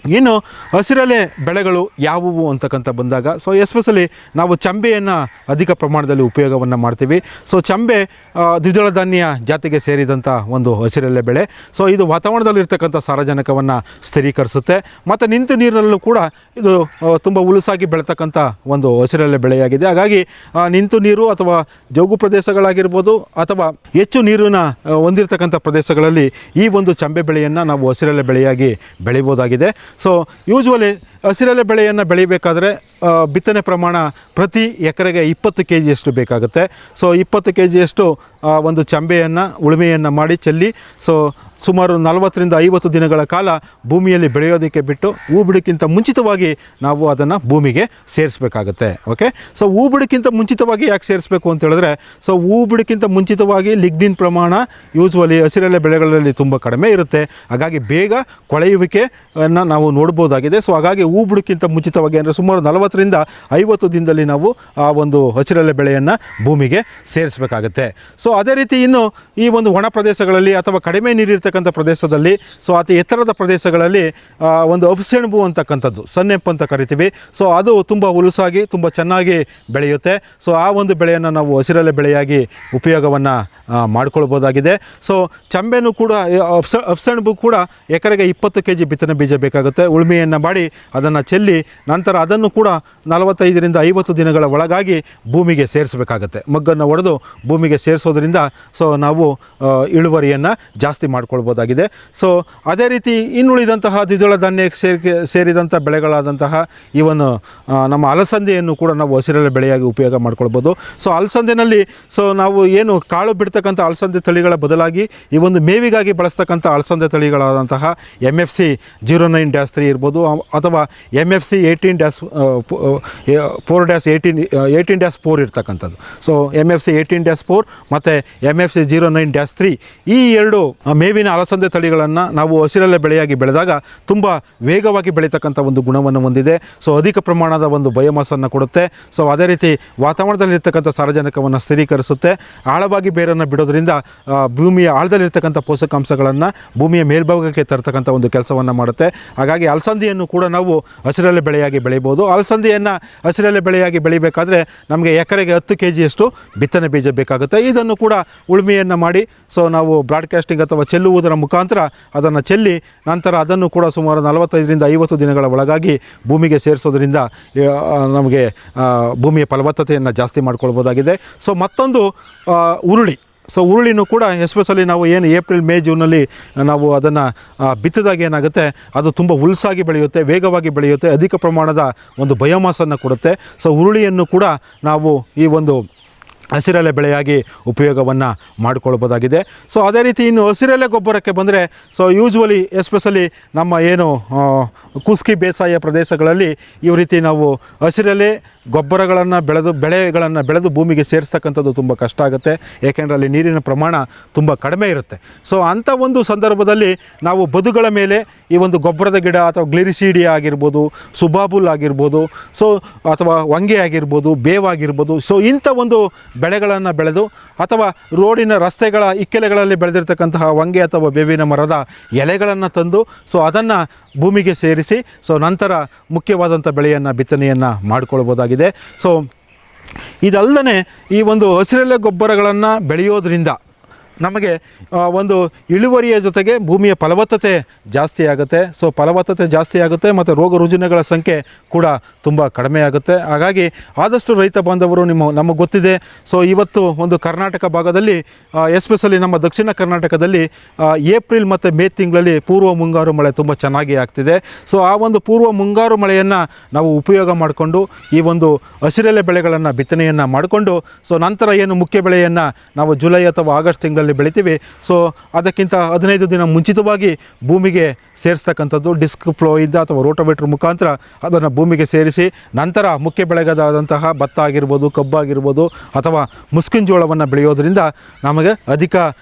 ಇನ್ನು ಹಸಿರೆಲೆ ಬೆಳೆಗಳು ಯಾವುವು ಅಂತಕ್ಕಂಥ ಬಂದಾಗ ಸೊ ಎಸ್ಪೆಷಲಿ ನಾವು ಚಂಬೆಯನ್ನು ಅಧಿಕ ಪ್ರಮಾಣದಲ್ಲಿ ಉಪಯೋಗವನ್ನು ಮಾಡ್ತೀವಿ. ಸೊ ಚಂಬೆ ದ್ವಿದಳ ಧಾನ್ಯ ಜಾತಿಗೆ ಸೇರಿದಂಥ ಒಂದು ಹಸಿರೆಲೆ ಬೆಳೆ. ಸೊ ಇದು ವಾತಾವರಣದಲ್ಲಿರ್ತಕ್ಕಂಥ ಸಾರಜನಕವನ್ನು ಸ್ಥಿರೀಕರಿಸುತ್ತೆ ಮತ್ತು ನಿಂತ ನೀರಿನಲ್ಲೂ ಕೂಡ ಇದು ತುಂಬ ಉಲುಸಾಗಿ ಬೆಳತಕ್ಕಂಥ ಒಂದು ಹಸಿರೆಲೆ ಬೆಳೆಯಾಗಿದೆ. ಹಾಗಾಗಿ ನಿಂತು ನೀರು ಅಥವಾ ಜೌಗು ಪ್ರದೇಶಗಳಾಗಿರ್ಬೋದು ಅಥವಾ ಹೆಚ್ಚು ನೀರನ್ನು ಹೊಂದಿರತಕ್ಕಂಥ ಪ್ರದೇಶಗಳಲ್ಲಿ ಈ ಒಂದು ಚಂಬೆ ಬೆಳೆಯನ್ನು ನಾವು ಹಸಿರೆಲೆ ಬೆಳೆಯಾಗಿ ಬೆಳಿಬೋದಾಗಿದೆ. ಸೊ ಯೂಶ್ವಲಿ ಹಸಿರೆಲೆ ಬೆಳೆಯನ್ನು ಬೆಳಿಬೇಕಾದ್ರೆ ಬಿತ್ತನೆ ಪ್ರಮಾಣ ಪ್ರತಿ ಎಕರೆಗೆ 20 kg ಬೇಕಾಗುತ್ತೆ. ಸೊ 20 kg ಒಂದು ಚಂಬೆಯನ್ನು ಉಳುಮೆಯನ್ನು ಮಾಡಿ ಚೆಲ್ಲಿ ಸೊ ಸುಮಾರು 40-50 ದಿನಗಳ ಕಾಲ ಭೂಮಿಯಲ್ಲಿ ಬೆಳೆಯೋದಕ್ಕೆ ಬಿಟ್ಟು ಹೂ ಬಿಡೋಕ್ಕಿಂತ ಮುಂಚಿತವಾಗಿ ನಾವು ಅದನ್ನು ಭೂಮಿಗೆ ಸೇರಿಸಬೇಕಾಗತ್ತೆ. ಓಕೆ, ಸೊ ಹೂ ಬಿಡೋಕ್ಕಿಂತ ಮುಂಚಿತವಾಗಿ ಯಾಕೆ ಸೇರಿಸಬೇಕು ಅಂತ ಹೇಳಿದ್ರೆ, ಸೊ ಹೂ ಬಿಡೋಕ್ಕಿಂತ ಮುಂಚಿತವಾಗಿ ಲಿಗ್ನಿನ್ ಪ್ರಮಾಣ ಯೂಸ್ವಲಿ ಹಸಿರೆಲೆ ಬೆಳೆಗಳಲ್ಲಿ ತುಂಬ ಕಡಿಮೆ ಇರುತ್ತೆ. ಹಾಗಾಗಿ ಬೇಗ ಕೊಳೆಯುವಿಕೆಯನ್ನು ನಾವು ನೋಡ್ಬೋದಾಗಿದೆ. ಸೊ ಹಾಗಾಗಿ ಹೂ ಬಿಡೋಕ್ಕಿಂತ ಮುಂಚಿತವಾಗಿ ಅಂದರೆ ಸುಮಾರು 40-50 ದಿನದಲ್ಲಿ ನಾವು ಆ ಒಂದು ಹಸಿರೆಲೆ ಬೆಳೆಯನ್ನು ಭೂಮಿಗೆ ಸೇರಿಸಬೇಕಾಗತ್ತೆ. ಸೊ ಅದೇ ರೀತಿ ಇನ್ನು ಈ ಒಂದು ಒಣ ಪ್ರದೇಶಗಳಲ್ಲಿ ಅಥವಾ ಕಡಿಮೆ ನೀರಿರ್ತಕ್ಕಂಥ ಪ್ರದೇಶದಲ್ಲಿ, ಸೊ ಅತಿ ಎತ್ತರದ ಪ್ರದೇಶಗಳಲ್ಲಿ ಒಂದು ಅಪಸೆಣಬು ಅಂತಕ್ಕಂಥದ್ದು, ಸನ್ನೆಪ್ಪು ಅಂತ ಕರಿತೀವಿ. ಸೊ ಅದು ತುಂಬ ಹುಲುಸಾಗಿ ತುಂಬ ಚೆನ್ನಾಗಿ ಬೆಳೆಯುತ್ತೆ. ಸೊ ಆ ಒಂದು ಬೆಳೆಯನ್ನು ನಾವು ಹಸಿರೆಲೆ ಬೆಳೆಯಾಗಿ ಉಪಯೋಗವನ್ನು ಮಾಡ್ಕೊಳ್ಬೋದಾಗಿದೆ. ಸೊ ಚಂಬೆನೂ ಕೂಡ ಅಪಸೆಣಬು ಕೂಡ ಎಕರೆಗೆ 20 kg ಬಿತ್ತನೆ ಬೀಜ ಬೇಕಾಗುತ್ತೆ. ಉಳುಮೆಯನ್ನು ಮಾಡಿ ಅದನ್ನು ಚೆಲ್ಲಿ ನಂತರ ಅದನ್ನು ಕೂಡ 45-50 ದಿನಗಳ ಒಳಗಾಗಿ ಭೂಮಿಗೆ ಸೇರಿಸಬೇಕಾಗತ್ತೆ. ಮಗ್ಗನ್ನು ಹೊಡೆದು ಭೂಮಿಗೆ ಸೇರಿಸೋದ್ರಿಂದ ಸೊ ನಾವು ಇಳುವರಿಯನ್ನು ಜಾಸ್ತಿ ಮಾಡ್ಕೊಳ್ಬೋದಾಗಿದೆ. ಸೊ ಅದೇ ರೀತಿ ಇನ್ನುಳಿದಂತಹ ದ್ವಿದಳ ಧಾನ್ಯಕ್ಕೆ ಸೇರಿದಂಥ ಬೆಳೆಗಳಾದಂತಹ ಇವನ್ ನಮ್ಮ ಅಲಸಂದೆಯನ್ನು ಕೂಡ ನಾವು ಹಸಿರೆಲೆ ಬೆಳೆಯಾಗಿ ಉಪಯೋಗ ಮಾಡ್ಕೊಳ್ಬೋದು. ಸೊ ಅಲಸಂದೆನಲ್ಲಿ ಸೊ ನಾವು ಏನು ಕಾಳು ಬಿಡ್ತಕ್ಕಂಥ ಅಲಸಂದೆ ತಳಿಗಳ ಬದಲಾಗಿ ಈ ಒಂದು ಮೇವಿಗಾಗಿ ಬಳಸ್ತಕ್ಕಂಥ ಅಲಸಂದೆ ತಳಿಗಳಾದಂತಹ MFC 09-3 ಇರ್ಬೋದು, ಅಥವಾ MFC 18-4 ಇರ್ತಕ್ಕಂಥದ್ದು. ಸೊ MFC 18-4 ಮತ್ತು MFC 09-3 ಈ ಎರಡು ಮೇವಿನ ಅಲಸಂದೆ ತಳಿಗಳನ್ನು ನಾವು ಹಸಿರೆಲೆ ಬೆಳೆಯಾಗಿ ಬೆಳೆದಾಗ ತುಂಬ ವೇಗವಾಗಿ ಬೆಳೀತಕ್ಕಂಥ ಒಂದು ಗುಣವನ್ನು ಹೊಂದಿದೆ. ಸೊ ಅಧಿಕ ಪ್ರಮಾಣದ ಒಂದು ಬಯೋಮಾಸನ್ನು ಕೊಡುತ್ತೆ. ಸೊ ಅದೇ ರೀತಿ ವಾತಾವರಣದಲ್ಲಿರ್ತಕ್ಕಂಥ ಸಾರಜನಕವನ್ನು ಸ್ಥಿರೀಕರಿಸುತ್ತೆ. ಆಳವಾಗಿ ಬೇರನ್ನು ಬಿಡೋದ್ರಿಂದ ಭೂಮಿಯ ಆಳದಲ್ಲಿರ್ತಕ್ಕಂಥ ಪೋಷಕಾಂಶಗಳನ್ನು ಭೂಮಿಯ ಮೇಲ್ಭಾಗಕ್ಕೆ ತರ್ತಕ್ಕಂಥ ಒಂದು ಕೆಲಸವನ್ನು ಮಾಡುತ್ತೆ. ಹಾಗಾಗಿ ಅಲಸಂದೆಯನ್ನು ಕೂಡ ನಾವು ಹಸಿರೆಲೆ ಬೆಳೆಯಾಗಿ ಬೆಳಿಬೋದು. ಅಲಸಂದೆಯನ್ನು ಹಸಿರೆಲೆ ಬೆಳೆಯಾಗಿ ಬೆಳಿಬೇಕಾದ್ರೆ ನಮಗೆ ಎಕರೆಗೆ 10 kg ಬಿತ್ತನೆ ಬೀಜ ಬೇಕಾಗುತ್ತೆ. ಇದನ್ನು ಕೂಡ ಉಳುಮೆಯನ್ನು ಮಾಡಿ ಸೊ ನಾವು ಬ್ರಾಡ್ಕಾಸ್ಟಿಂಗ್ ಅಥವಾ ಚೆಲ್ಲುವುದರ ಮುಖಾಂತರ ಅದನ್ನು ಚೆಲ್ಲಿ ನಂತರ ಅದನ್ನು ಕೂಡ ಸುಮಾರು 45-50 ದಿನಗಳ ಒಳಗಾಗಿ ಭೂಮಿಗೆ ಸೇರಿಸೋದ್ರಿಂದ ನಮಗೆ ಭೂಮಿಯ ಫಲವತ್ತತೆಯನ್ನು ಜಾಸ್ತಿ ಮಾಡ್ಕೊಳ್ಬೋದಾಗಿದೆ. ಸೊ ಮತ್ತೊಂದು ಉರುಳಿ. ಸೊ ಉರುಳಿನೂ ಕೂಡ ಎಸ್ಪೆಷಲಿ ನಾವು ಏನು ಏಪ್ರಿಲ್ ಮೇ ಜೂನಲ್ಲಿ ನಾವು ಅದನ್ನು ಬಿತ್ತಿದಾಗ ಏನಾಗುತ್ತೆ, ಅದು ತುಂಬ ಹುಲ್ಸಾಗಿ ಬೆಳೆಯುತ್ತೆ, ವೇಗವಾಗಿ ಬೆಳೆಯುತ್ತೆ, ಅಧಿಕ ಪ್ರಮಾಣದ ಒಂದು ಬಯೋಮಾಸನ್ನು ಕೊಡುತ್ತೆ. ಸೊ ಉರುಳಿಯನ್ನು ಕೂಡ ನಾವು ಈ ಒಂದು ಹಸಿರೆಲೆ ಬೆಳೆಯಾಗಿ ಉಪಯೋಗವನ್ನು ಮಾಡಿಕೊಳ್ಬೋದಾಗಿದೆ. ಸೊ ಅದೇ ರೀತಿ ಇನ್ನು ಹಸಿರೆಲೆ ಗೊಬ್ಬರಕ್ಕೆ ಬಂದರೆ, ಸೊ ಯೂಶ್ವಲಿ ಎಸ್ಪೆಷಲಿ ನಮ್ಮ ಏನು ಕುಸ್ಕಿ ಬೇಸಾಯ ಪ್ರದೇಶಗಳಲ್ಲಿ ಈ ರೀತಿ ನಾವು ಹಸಿರೆಲೆ ಗೊಬ್ಬರಗಳನ್ನು ಬೆಳೆಗಳನ್ನು ಬೆಳೆದು ಭೂಮಿಗೆ ಸೇರಿಸ್ತಕ್ಕಂಥದ್ದು ತುಂಬ ಕಷ್ಟ ಆಗುತ್ತೆ. ಏಕೆಂದರೆ ಅಲ್ಲಿ ನೀರಿನ ಪ್ರಮಾಣ ತುಂಬ ಕಡಿಮೆ ಇರುತ್ತೆ. ಸೊ ಅಂಥ ಒಂದು ಸಂದರ್ಭದಲ್ಲಿ ನಾವು ಬದುಗಳ ಮೇಲೆ ಈ ಒಂದು ಗೊಬ್ಬರದ ಗಿಡ ಅಥವಾ ಗ್ಲಿರಿಸೀಡಿಯಾ ಆಗಿರ್ಬೋದು, ಸುಬಾಬುಲ್ ಆಗಿರ್ಬೋದು, ಸೊ ಅಥವಾ ವಂಗೆ ಆಗಿರ್ಬೋದು, ಬೇವಾಗಿರ್ಬೋದು, ಸೊ ಇಂಥ ಒಂದು ಬೆಳೆಗಳನ್ನು ಬೆಳೆದು ಅಥವಾ ರೋಡಿನ ರಸ್ತೆಗಳ ಇಕ್ಕೆಲೆಗಳಲ್ಲಿ ಬೆಳೆದಿರ್ತಕ್ಕಂತಹ ವಂಗೆ ಅಥವಾ ಬೇವಿನ ಮರದ ಎಲೆಗಳನ್ನು ತಂದು ಸೊ ಅದನ್ನು ಭೂಮಿಗೆ ಸೇರಿಸಿ ಸೊ ನಂತರ ಮುಖ್ಯವಾದಂಥ ಬೆಳೆಯನ್ನು ಬಿತ್ತನೆಯನ್ನು ಮಾಡಿಕೊಳ್ಬೋದಾಗಿದೆ. ಸೊ ಇದಲ್ಲದೆ ಈ ಒಂದು ಹಸಿರೆಲೆ ಗೊಬ್ಬರಗಳನ್ನು ಬೆಳೆಯೋದ್ರಿಂದ ನಮಗೆ ಒಂದು ಇಳುವರಿಯ ಜೊತೆಗೆ ಭೂಮಿಯ ಫಲವತ್ತತೆ ಜಾಸ್ತಿ ಆಗುತ್ತೆ. ಸೊ ಫಲವತ್ತತೆ ಜಾಸ್ತಿ ಆಗುತ್ತೆ ಮತ್ತು ರೋಗ ರುಜಿನಗಳ ಸಂಖ್ಯೆ ಕೂಡ ತುಂಬ ಕಡಿಮೆ ಆಗುತ್ತೆ. ಹಾಗಾಗಿ ಆದಷ್ಟು ರೈತ ಬಾಂಧವರು ನಮಗೆ ಗೊತ್ತಿದೆ, ಸೊ ಇವತ್ತು ಒಂದು ಕರ್ನಾಟಕ ಭಾಗದಲ್ಲಿ ಎಸ್ಪೆಷಲಿ ನಮ್ಮ ದಕ್ಷಿಣ ಕರ್ನಾಟಕದಲ್ಲಿ ಏಪ್ರಿಲ್ ಮತ್ತು ಮೇ ತಿಂಗಳಲ್ಲಿ ಪೂರ್ವ ಮುಂಗಾರು ಮಳೆ ತುಂಬ ಚೆನ್ನಾಗಿ ಆಗ್ತಿದೆ. ಸೊ ಆ ಒಂದು ಪೂರ್ವ ಮುಂಗಾರು ಮಳೆಯನ್ನು ನಾವು ಉಪಯೋಗ ಮಾಡಿಕೊಂಡು ಈ ಒಂದು ಹಸಿರೆಲೆ ಬೆಳೆಗಳನ್ನು ಬಿತ್ತನೆಯನ್ನು ಮಾಡಿಕೊಂಡು ಸೊ ನಂತರ ಏನು ಮುಖ್ಯ ಬೆಳೆಯನ್ನು ನಾವು ಜುಲೈ ಅಥವಾ ಆಗಸ್ಟ್ ತಿಂಗಳಲ್ಲಿ ಬೆಳಿತೀವಿ, ಸೊ ಅದಕ್ಕಿಂತ 15 ದಿನ ಮುಂಚಿತವಾಗಿ ಭೂಮಿಗೆ ಸೇರಿಸ್ತಕ್ಕಂಥದ್ದು ಡಿಸ್ಕ್ ಫ್ಲೋ ಇದ್ದ ಅಥವಾ ರೋಟೋವೇಟ್ರ್ ಮುಖಾಂತರ ಅದನ್ನು ಭೂಮಿಗೆ ಸೇರಿಸಿ ನಂತರ ಮುಖ್ಯ ಬೆಳೆಗಾದಂತಹ ಭತ್ತ ಆಗಿರ್ಬೋದು, ಕಬ್ಬಾಗಿರ್ಬೋದು ಅಥವಾ ಮುಸ್ಕಿನ ಜೋಳವನ್ನು ಬೆಳೆಯೋದ್ರಿಂದ ನಮಗೆ ಅಧಿಕ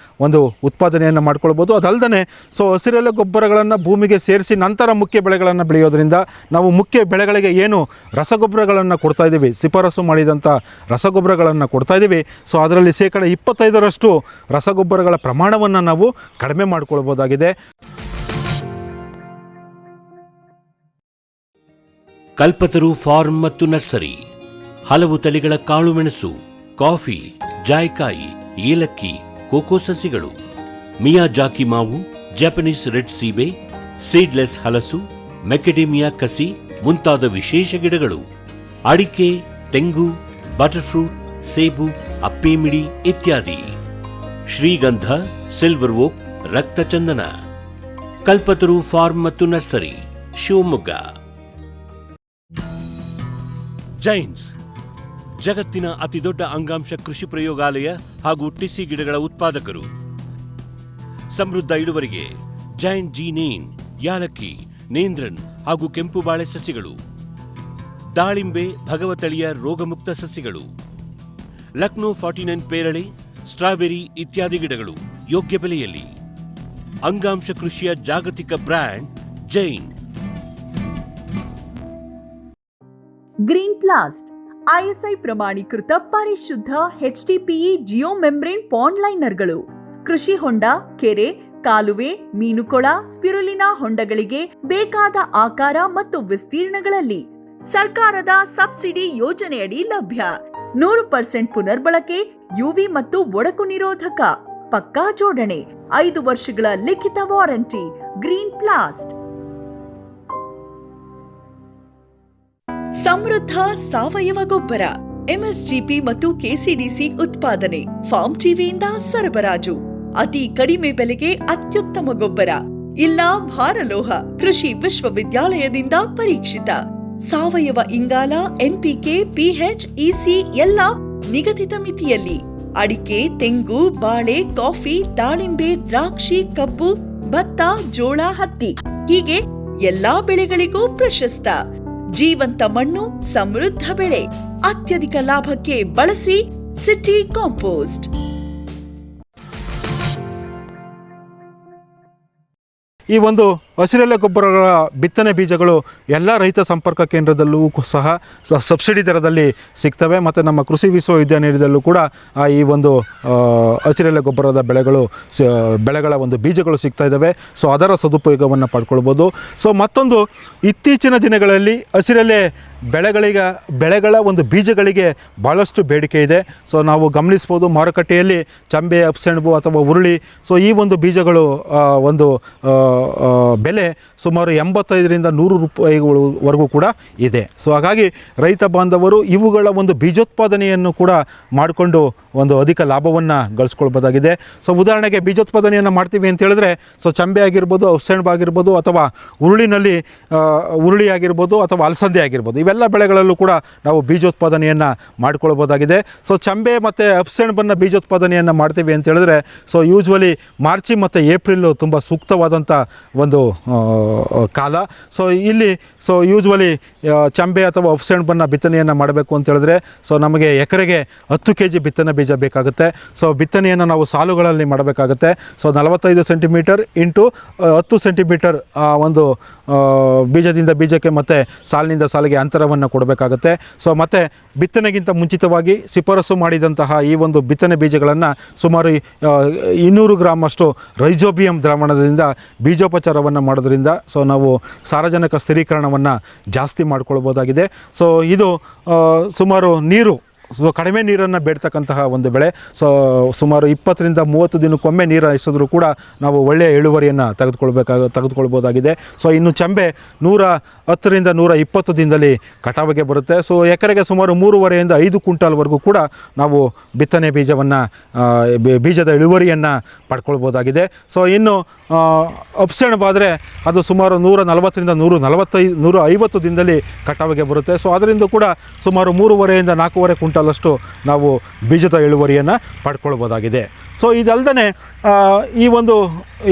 ಒಂದು ಉತ್ಪಾದನೆಯನ್ನು ಮಾಡ್ಕೊಳ್ಬೋದು. ಅದಲ್ಲದೆ ಸೊ ಹಸಿರೆಲೆ ಗೊಬ್ಬರಗಳನ್ನು ಭೂಮಿಗೆ ಸೇರಿಸಿ ನಂತರ ಮುಖ್ಯ ಬೆಳೆಗಳನ್ನು ಬೆಳೆಯೋದ್ರಿಂದ ನಾವು ಮುಖ್ಯ ಬೆಳೆಗಳಿಗೆ ಏನು ರಸಗೊಬ್ಬರಗಳನ್ನು ಕೊಡ್ತಾ ಇದ್ದೀವಿ, ಶಿಫಾರಸು ಮಾಡಿದಂಥ ರಸಗೊಬ್ಬರಗಳನ್ನು ಕೊಡ್ತಾ ಇದ್ದೀವಿ, ಸೊ ಅದರಲ್ಲಿ 25% ರಸಗೊಬ್ಬರಗಳ ಪ್ರಮಾಣವನ್ನು ನಾವು ಕಡಿಮೆ ಮಾಡಿಕೊಳ್ಬೋದಾಗಿದೆ. ಕಲ್ಪತರು ಫಾರ್ಮ್ ಮತ್ತು ನರ್ಸರಿ ಹಲವು ತಳಿಗಳ ಕಾಳುಮೆಣಸು, ಕಾಫಿ, ಜಾಯ್ಕಾಯಿ, ಏಲಕ್ಕಿ, ಕೋಕೋ ಸಸಿಗಳು, ಮಿಯಾಜಾಕಿ ಮಾವು, ಜಪಾನೀಸ್ ರೆಡ್ ಸೀಬೆ, ಸೀಡ್ಲೆಸ್ ಹಲಸು, ಮೆಕೆಡೇಮಿಯಾ ಕಸಿ ಮುಂತಾದ ವಿಶೇಷ ಗಿಡಗಳು, ಅಡಿಕೆ, ತೆಂಗು, ಬಟರ್ಫ್ರೂಟ್, ಸೇಬು, ಅಪ್ಪೇಮಿಡಿ ಇತ್ಯಾದಿ, ಶ್ರೀಗಂಧ, ಸಿಲ್ವರ್ ಓಕ್, ರಕ್ತಚಂದನ. ಕಲ್ಪತರು ಫಾರ್ಮ್ ಮತ್ತು ನರ್ಸರಿ, ಶಿವಮೊಗ್ಗ. ಜೈನ್ಸ್ ಜಗತ್ತಿನ ಅತಿದೊಡ್ಡ ಅಂಗಾಂಶ ಕೃಷಿ ಪ್ರಯೋಗಾಲಯ ಹಾಗೂ ಟಿಸಿ ಗಿಡಗಳ ಉತ್ಪಾದಕರು. ಸಮೃದ್ಧ ಇಳುವರಿಗೆ ಜೈನ್ ಜೀನೇನ್, ಯಾಲಕ್ಕಿ, ನೇಂದ್ರನ್ ಹಾಗೂ ಕೆಂಪು ಬಾಳೆ ಸಸ್ಯಗಳು, ದಾಳಿಂಬೆ, ಭಗವತಳಿಯ ರೋಗಮುಕ್ತ ಸಸ್ಯಗಳು, ಲಕ್ನೋ 49 ಪೇರಳೆ, ಸ್ಟ್ರಾಬೆರಿ ಇತ್ಯಾದಿ ಗಿಡಗಳು ಯೋಗ್ಯ ಬೆಲೆಯಲ್ಲಿ. ಅಂಗಾಂಶ ಕೃಷಿಯ ಜಾಗತಿಕ ಬ್ರ್ಯಾಂಡ್ ಜೈನ್. ಗ್ರೀನ್ ಪ್ಲಾಸ್ಟ್ ISI ಪ್ರಮಾಣೀಕೃತ ಪರಿಶುದ್ಧ HDPE ಜಿಯೋ ಮೆಂಬ್ರೇನ್ ಪಾಂಡ್ ಲೈನರ್ಗಳು ಕೃಷಿ ಹೊಂಡ, ಕೆರೆ, ಕಾಲುವೆ, ಮೀನುಕೊಳ, ಸ್ಪಿರುಲಿನಾ ಹೊಂಡಗಳಿಗೆ ಬೇಕಾದ ಆಕಾರ ಮತ್ತು ವಿಸ್ತೀರ್ಣಗಳಲ್ಲಿ ಸರ್ಕಾರದ ಸಬ್ಸಿಡಿ ಯೋಜನೆಯಡಿ ಲಭ್ಯ. 100% ಪುನರ್ಬಳಕೆ, UV ಮತ್ತು ಒಡಕು ನಿರೋಧಕ, ಪಕ್ಕಾ ಜೋಡಣೆ, 5 ವರ್ಷಗಳ ಲಿಖಿತ ವಾರಂಟಿ. ಗ್ರೀನ್ ಪ್ಲಾಸ್ಟ್. ಸಮೃದ್ಧ ಸಾವಯವ ಗೊಬ್ಬರ, MSGP ಮತ್ತು KCDC ಉತ್ಪಾದನೆ, ಫಾರ್ಮ್ ಟಿವಿಯಿಂದ ಸರಬರಾಜು. ಅತಿ ಕಡಿಮೆ ಬೆಲೆಗೆ ಅತ್ಯುತ್ತಮ ಗೊಬ್ಬರ. ಇಲ್ಲ ಭಾರಲೋಹ, ಕೃಷಿ ವಿಶ್ವವಿದ್ಯಾಲಯದಿಂದ ಪರೀಕ್ಷಿತ ಸಾವಯವ ಇಂಗಾಲ, NPK, PH, EC ಎಲ್ಲ ನಿಗದಿತ ಮಿತಿಯಲ್ಲಿ. ಅಡಿಕೆ, ತೆಂಗು, ಬಾಳೆ, ಕಾಫಿ, ದಾಳಿಂಬೆ, ದ್ರಾಕ್ಷಿ, ಕಬ್ಬು, ಭತ್ತ, ಜೋಳ, ಹತ್ತಿ ಹೀಗೆ ಎಲ್ಲಾ ಬೆಳೆಗಳಿಗೂ ಪ್ರಶಸ್ತ. ಜೀವಂತ ಮಣ್ಣು, ಸಮೃದ್ಧ ಬೆಳೆ, ಅತ್ಯಧಿಕ ಲಾಭಕ್ಕೆ ಬಳಸಿ ಸಿಟಿ ಕಾಂಪೋಸ್ಟ್. ಈ ಒಂದು ಹಸಿರೆಲೆ ಗೊಬ್ಬರಗಳ ಬಿತ್ತನೆ ಬೀಜಗಳು ಎಲ್ಲ ರೈತ ಸಂಪರ್ಕ ಕೇಂದ್ರದಲ್ಲೂ ಸಹ ಸಬ್ಸಿಡಿ ದರದಲ್ಲಿ ಸಿಗ್ತವೆ. ಮತ್ತು ನಮ್ಮ ಕೃಷಿ ವಿಶ್ವವಿದ್ಯಾನಿಲಯದಲ್ಲೂ ಕೂಡ ಈ ಒಂದು ಹಸಿರೆಲೆ ಗೊಬ್ಬರದ ಬೆಳೆಗಳ ಒಂದು ಬೀಜಗಳು ಸಿಗ್ತಾ ಇದ್ದಾವೆ. ಸೊ ಅದರ ಸದುಪಯೋಗವನ್ನು ಪಡ್ಕೊಳ್ಬೋದು. ಸೊ ಮತ್ತೊಂದು, ಇತ್ತೀಚಿನ ದಿನಗಳಲ್ಲಿ ಹಸಿರೆಲೆ ಬೆಳೆಗಳ ಒಂದು ಬೀಜಗಳಿಗೆ ಭಾಳಷ್ಟು ಬೇಡಿಕೆ ಇದೆ. ಸೊ ನಾವು ಗಮನಿಸ್ಬೋದು, ಮಾರುಕಟ್ಟೆಯಲ್ಲಿ ಚಂಬೆ, ಅಪ್ಸೆಣಬು ಅಥವಾ ಉರುಳಿ, ಸೊ ಈ ಒಂದು ಬೀಜಗಳು ಒಂದು ಬೆಲೆ ಸುಮಾರು 85ರಿಂದ 100 ರೂಪಾಯಿವರೆಗೂ ಕೂಡ ಇದೆ. ಸೊ ಹಾಗಾಗಿ ರೈತ ಬಾಂಧವರು ಇವುಗಳ ಒಂದು ಬೀಜೋತ್ಪಾದನೆಯನ್ನು ಕೂಡ ಮಾಡಿಕೊಂಡು ಒಂದು ಅಧಿಕ ಲಾಭವನ್ನು ಗಳಿಸ್ಕೊಳ್ಬೋದಾಗಿದೆ. ಸೊ ಉದಾಹರಣೆಗೆ ಬೀಜೋತ್ಪಾದನೆಯನ್ನು ಮಾಡ್ತೀವಿ ಅಂತ ಹೇಳಿದ್ರೆ, ಸೊ ಚಂಬೆ ಆಗಿರ್ಬೋದು, ಅಪ್ಸೆಣಬು ಆಗಿರ್ಬೋದು, ಅಥವಾ ಉರುಳಿ ಆಗಿರ್ಬೋದು, ಅಥವಾ ಅಲಸಂದೆ ಆಗಿರ್ಬೋದು, ಇವೆಲ್ಲ ಬೆಳೆಗಳಲ್ಲೂ ಕೂಡ ನಾವು ಬೀಜೋತ್ಪಾದನೆಯನ್ನು ಮಾಡ್ಕೊಳ್ಬೋದಾಗಿದೆ. ಸೊ ಚಂಬೆ ಮತ್ತು ಅಪ್ಸೆಣಬನ್ನು ಬೀಜೋತ್ಪಾದನೆಯನ್ನು ಮಾಡ್ತೀವಿ ಅಂತ ಹೇಳಿದ್ರೆ, ಸೊ ಯೂಶ್ವಲಿ ಮಾರ್ಚ್ ಮತ್ತು ಏಪ್ರಿಲ್ ತುಂಬ ಸೂಕ್ತವಾದಂಥ ಒಂದು ಕಾಲ. ಸೊ ಇಲ್ಲಿ ಯೂಶ್ವಲಿ ಚಂಬೆ ಅಥವಾ ಅಪ್ಸೆಣಬನ್ನು ಬಿತ್ತನೆಯನ್ನು ಮಾಡಬೇಕು ಅಂತ ಹೇಳಿದ್ರೆ, ಸೊ ನಮಗೆ ಎಕರೆಗೆ 10 kg ಬಿತ್ತನೆ ಬೀಜ ಬೇಕಾಗುತ್ತೆ. ಸೊ ಬಿತ್ತನೆಯನ್ನು ನಾವು ಸಾಲುಗಳಲ್ಲಿ ಮಾಡಬೇಕಾಗುತ್ತೆ. ಸೊ 45 ಸೆಂಟಿಮೀಟರ್ ಇಂಟು 10 ಸೆಂಟಿಮೀಟರ್ ಒಂದು ಬೀಜದಿಂದ ಬೀಜಕ್ಕೆ ಮತ್ತು ಸಾಲಿನಿಂದ ಸಾಲಿಗೆ ಅಂತರವನ್ನು ಕೊಡಬೇಕಾಗುತ್ತೆ. ಸೊ ಮತ್ತು ಬಿತ್ತನೆಗಿಂತ ಮುಂಚಿತವಾಗಿ ಶಿಫಾರಸು ಮಾಡಿದಂತಹ ಈ ಒಂದು ಬಿತ್ತನೆ ಬೀಜಗಳನ್ನು ಸುಮಾರು 200 ಗ್ರಾಮ್ ಅಷ್ಟು ರೈಜೋಬಿಯಂ ದ್ರಾವಣದಿಂದ ಬೀಜೋಪಚಾರವನ್ನು ಮಾಡೋದ್ರಿಂದ ಸೊ ನಾವು ಸಾರಜನಕ ಸ್ಥಿರೀಕರಣವನ್ನು ಜಾಸ್ತಿ ಮಾಡ್ಕೊಳ್ಬೋದಾಗಿದೆ. ಸೊ ಇದು ಸುಮಾರು ಕಡಿಮೆ ನೀರನ್ನು ಬೇಡ್ತಕ್ಕಂತಹ ಒಂದು ಬೆಳೆ. ಸೊ ಸುಮಾರು 20ರಿಂದ 30 ದಿನಕ್ಕೊಮ್ಮೆ ನೀರು ಹಾಯಿಸಿದ್ರೂ ಕೂಡ ನಾವು ಒಳ್ಳೆಯ ಇಳುವರಿಯನ್ನು ತೆಗೆದುಕೊಳ್ಬೋದಾಗಿದೆ. ಸೊ ಇನ್ನು ಚಂಬೆ 110ರಿಂದ 120 ದಿನದಲ್ಲಿ ಕಟಾವಿಗೆ ಬರುತ್ತೆ. ಸೊ ಎಕರೆಗೆ ಸುಮಾರು 3.5ರಿಂದ 5 ಕ್ವಿಂಟಾಲ್ವರೆಗೂ ಕೂಡ ನಾವು ಬಿತ್ತನೆ ಬೀಜದ ಇಳುವರಿಯನ್ನು ಪಡ್ಕೊಳ್ಬೋದಾಗಿದೆ. ಸೊ ಇನ್ನು ಅಪ್ಸೆಣಬಾದರೆ ಅದು ಸುಮಾರು 140ರಿಂದ 150 ದಿನದಲ್ಲಿ ಕಟಾವಿಗೆ ಬರುತ್ತೆ. ಸೊ ಅದರಿಂದ ಕೂಡ ಸುಮಾರು 3.5ರಿಂದ 4.5 ಕ್ವಿಂಟಾಲಷ್ಟು ನಾವು ಬೀಜದ ಇಳುವರಿಯನ್ನು ಪಡ್ಕೊಳ್ಬೋದಾಗಿದೆ. ಸೊ ಇದಲ್ಲದೆ ಈ ಒಂದು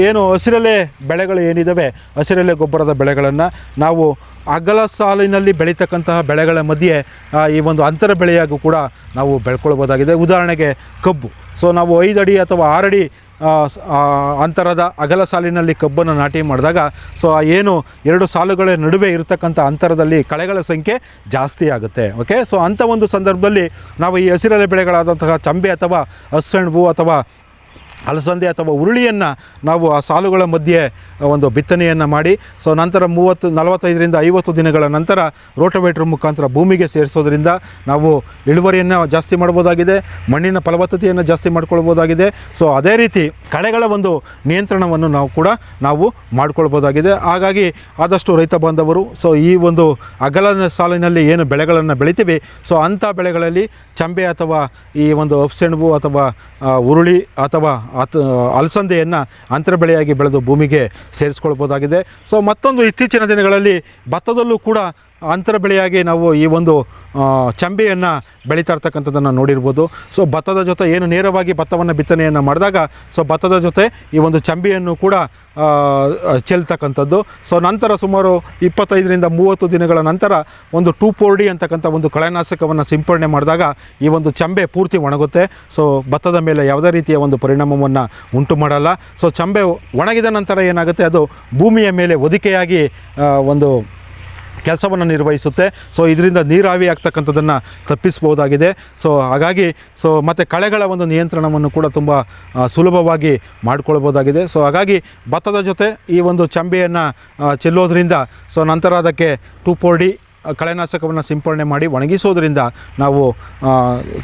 ಏನು ಹಸಿರೆಲೆ ಬೆಳೆಗಳು ಏನಿದ್ದಾವೆ, ಹಸಿರೆಲೆ ಗೊಬ್ಬರದ ಬೆಳೆಗಳನ್ನು ನಾವು ಅಗಲ ಸಾಲಿನಲ್ಲಿ ಬೆಳೀತಕ್ಕಂತಹ ಬೆಳೆಗಳ ಮಧ್ಯೆ ಈ ಒಂದು ಅಂತರ ಬೆಳೆಯಾಗೂ ಕೂಡ ನಾವು ಬೆಳ್ಕೊಳ್ಬೋದಾಗಿದೆ. ಉದಾಹರಣೆಗೆ ಕಬ್ಬು. ಸೊ ನಾವು 5 ಅಡಿ ಅಥವಾ 6 ಅಡಿ ಅಂತರದ ಅಗಲ ಸಾಲಿನಲ್ಲಿ ಕಬ್ಬನ್ನು ನಾಟಿ ಮಾಡಿದಾಗ ಸೊ ಏನು 2 ಸಾಲುಗಳ ನಡುವೆ ಇರತಕ್ಕಂಥ ಅಂತರದಲ್ಲಿ ಕಳೆಗಳ ಸಂಖ್ಯೆ ಜಾಸ್ತಿ ಆಗುತ್ತೆ. ಓಕೆ, ಸೊ ಅಂಥ ಒಂದು ಸಂದರ್ಭದಲ್ಲಿ ನಾವು ಈ ಹಸಿರೆಲೆ ಬೆಳೆಗಳಾದಂತಹ ಚಂಬೆ ಅಥವಾ ಅಸೆಣಬು ಅಥವಾ ಅಲಸಂದೆ ಅಥವಾ ಉರುಳಿಯನ್ನು ನಾವು ಆ ಸಾಲುಗಳ ಮಧ್ಯೆ ಒಂದು ಬಿತ್ತನೆಯನ್ನು ಮಾಡಿ ಸೊ ನಂತರ 45ರಿಂದ 50 ದಿನಗಳ ನಂತರ ರೋಟೋವೇಟರ್ ಮುಖಾಂತರ ಭೂಮಿಗೆ ಸೇರಿಸೋದ್ರಿಂದ ನಾವು ಇಳುವರಿಯನ್ನು ಜಾಸ್ತಿ ಮಾಡ್ಬೋದಾಗಿದೆ, ಮಣ್ಣಿನ ಫಲವತ್ತತೆಯನ್ನು ಜಾಸ್ತಿ ಮಾಡ್ಕೊಳ್ಬೋದಾಗಿದೆ. ಸೊ ಅದೇ ರೀತಿ ಕಳೆಗಳ ಒಂದು ನಿಯಂತ್ರಣವನ್ನು ನಾವು ಮಾಡ್ಕೊಳ್ಬೋದಾಗಿದೆ. ಹಾಗಾಗಿ ಆದಷ್ಟು ರೈತ ಬಾಂಧವರು ಸೊ ಈ ಒಂದು ಅಗಲ ಸಾಲಿನಲ್ಲಿ ಏನು ಬೆಳೆಗಳನ್ನು ಬೆಳಿತೀವಿ ಸೊ ಅಂಥ ಬೆಳೆಗಳಲ್ಲಿ ಚಂಬೆ ಅಥವಾ ಈ ಒಂದು ಅಪ್ಸೆಣಬು ಅಥವಾ ಉರುಳಿ ಅಥವಾ ಅಲಸಂದೆಯನ್ನು ಅಂತರ ಬೆಳೆಯಾಗಿ ಬೆಳೆದು ಭೂಮಿಗೆ ಸೇರಿಸ್ಕೊಳ್ಬೋದಾಗಿದೆ. ಸೊ ಮತ್ತೊಂದು, ಇತ್ತೀಚಿನ ದಿನಗಳಲ್ಲಿ ಭತ್ತದಲ್ಲೂ ಕೂಡ ಅಂತರ ಬೆಳೆಯಾಗಿ ನಾವು ಈ ಒಂದು ಚಂಬೆಯನ್ನು ಬೆಳೀತಾ ಇರ್ತಕ್ಕಂಥದ್ದನ್ನು ನೋಡಿರ್ಬೋದು. ಸೊ ಭತ್ತದ ಜೊತೆ ಏನು ನೇರವಾಗಿ ಭತ್ತವನ್ನು ಬಿತ್ತನೆಯನ್ನು ಮಾಡಿದಾಗ ಸೊ ಭತ್ತದ ಜೊತೆ ಈ ಒಂದು ಚಂಬೆಯನ್ನು ಕೂಡ ಚೆಲ್ತಕ್ಕಂಥದ್ದು. ಸೊ ನಂತರ ಸುಮಾರು 25ರಿಂದ 30 ದಿನಗಳ ನಂತರ ಒಂದು 2,4-D ಅಂತಕ್ಕಂಥ ಒಂದು ಕಳೆನಾಶಕವನ್ನು ಸಿಂಪಡಣೆ ಮಾಡಿದಾಗ ಈ ಒಂದು ಚಂಬೆ ಪೂರ್ತಿ ಒಣಗುತ್ತೆ. ಸೊ ಭತ್ತದ ಮೇಲೆ ಯಾವುದೇ ರೀತಿಯ ಒಂದು ಪರಿಣಾಮವನ್ನು ಉಂಟು ಮಾಡಲ್ಲ. ಸೊ ಚಂಬೆ ಒಣಗಿದ ನಂತರ ಏನಾಗುತ್ತೆ, ಅದು ಭೂಮಿಯ ಮೇಲೆ ಹೊದಿಕೆಯಾಗಿ ಒಂದು ಕೆಲಸವನ್ನು ನಿರ್ವಹಿಸುತ್ತೆ. ಸೊ ಇದರಿಂದ ನೀರಾವಿ ಆಗ್ತಕ್ಕಂಥದ್ದನ್ನು ತಪ್ಪಿಸ್ಬೋದಾಗಿದೆ. ಸೊ ಹಾಗಾಗಿ ಮತ್ತು ಕಳೆಗಳ ಒಂದು ನಿಯಂತ್ರಣವನ್ನು ಕೂಡ ತುಂಬ ಸುಲಭವಾಗಿ ಮಾಡಿಕೊಳ್ಬೋದಾಗಿದೆ. ಸೊ ಹಾಗಾಗಿ ಭತ್ತದ ಜೊತೆ ಈ ಒಂದು ಚಂಬೆಯನ್ನು ಚೆಲ್ಲೋದ್ರಿಂದ ಸೊ ನಂತರ ಅದಕ್ಕೆ 2,4-D ಕಳೆನಾಶಕವನ್ನು ಸಿಂಪಡಣೆ ಮಾಡಿ ಒಣಗಿಸೋದ್ರಿಂದ ನಾವು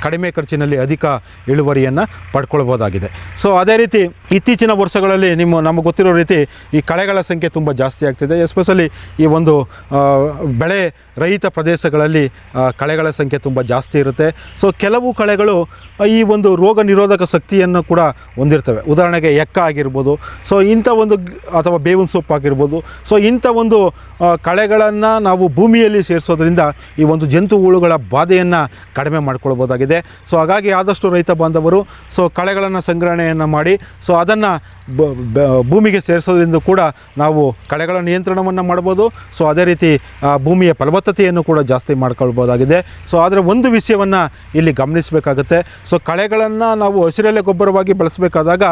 ಕಡಿಮೆ ಖರ್ಚಿನಲ್ಲಿ ಅಧಿಕ ಇಳುವರಿಯನ್ನು ಪಡ್ಕೊಳ್ಬೋದಾಗಿದೆ. ಸೊ ಅದೇ ರೀತಿ ಇತ್ತೀಚಿನ ವರ್ಷಗಳಲ್ಲಿ ನಮಗೆ ಗೊತ್ತಿರೋ ರೀತಿ ಈ ಕಳೆಗಳ ಸಂಖ್ಯೆ ತುಂಬ ಜಾಸ್ತಿ ಆಗ್ತಿದೆ. ಎಸ್ಪೆಷಲಿ ಈ ಒಂದು ಬೆಳೆ ರಹಿತ ಪ್ರದೇಶಗಳಲ್ಲಿ ಕಳೆಗಳ ಸಂಖ್ಯೆ ತುಂಬ ಜಾಸ್ತಿ ಇರುತ್ತೆ. ಸೊ ಕೆಲವು ಕಳೆಗಳು ಈ ಒಂದು ರೋಗ ನಿರೋಧಕ ಶಕ್ತಿಯನ್ನು ಕೂಡ ಹೊಂದಿರ್ತವೆ. ಉದಾಹರಣೆಗೆ ಎಕ್ಕ ಆಗಿರ್ಬೋದು, ಸೊ ಇಂಥ ಒಂದು ಅಥವಾ ಬೇವಿನ ಸೊಪ್ಪು ಆಗಿರ್ಬೋದು. ಸೊ ಇಂಥ ಒಂದು ಕಳೆಗಳನ್ನು ನಾವು ಭೂಮಿಯಲ್ಲಿ ಸೇರಿಸೋದ್ರಿಂದ ಈ ಒಂದು ಜಂತು ಹುಳುಗಳ ಬಾಧೆಯನ್ನು ಕಡಿಮೆ ಮಾಡ್ಕೊಳ್ಬೋದಾಗಿದೆ. ಸೊ ಹಾಗಾಗಿ ಆದಷ್ಟು ರೈತ ಬಾಂಧವರು ಸೊ ಕಳೆಗಳನ್ನು ಸಂಗ್ರಹಣೆಯನ್ನು ಮಾಡಿ ಸೊ ಅದನ್ನು ಭೂಮಿಗೆ ಸೇರಿಸೋದ್ರಿಂದ ಕೂಡ ನಾವು ಕಳೆಗಳ ನಿಯಂತ್ರಣವನ್ನು ಮಾಡ್ಬೋದು. ಸೊ ಅದೇ ರೀತಿ ಭೂಮಿಯ ಫಲವತ್ತತೆಯನ್ನು ಕೂಡ ಜಾಸ್ತಿ ಮಾಡ್ಕೊಳ್ಬೋದಾಗಿದೆ. ಸೊ ಆದರೆ ಒಂದು ವಿಷಯವನ್ನು ಇಲ್ಲಿ ಗಮನಿಸಬೇಕಾಗುತ್ತೆ. ಸೊ ಕಳೆಗಳನ್ನು ನಾವು ಹಸಿರೆಲೆ ಗೊಬ್ಬರವಾಗಿ ಬಳಸಬೇಕಾದಾಗ